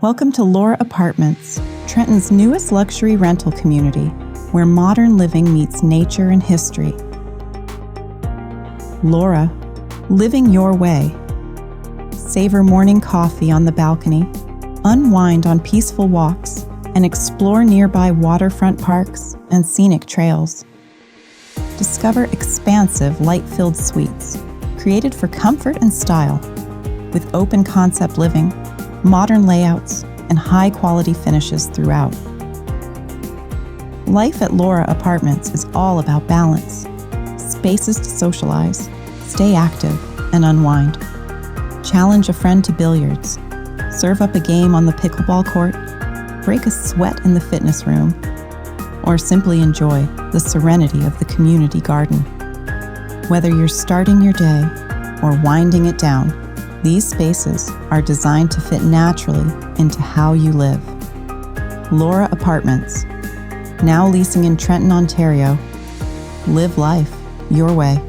Welcome to Lora Apartments, Trenton's newest luxury rental community, where modern living meets nature and history. Lora, living your way. Savor morning coffee on the balcony, unwind on peaceful walks, and explore nearby waterfront parks and scenic trails. Discover expansive, light-filled suites, created for comfort and style, with open concept living, modern layouts, and high-quality finishes throughout. Life at Lora Apartments is all about balance. Spaces to socialize, stay active, and unwind. Challenge a friend to billiards, serve up a game on the pickleball court, break a sweat in the fitness room, or simply enjoy the serenity of the community garden. Whether you're starting your day or winding it down, these spaces are designed to fit naturally into how you live. Lora Apartments, now leasing in Trenton, Ontario. Live life your way.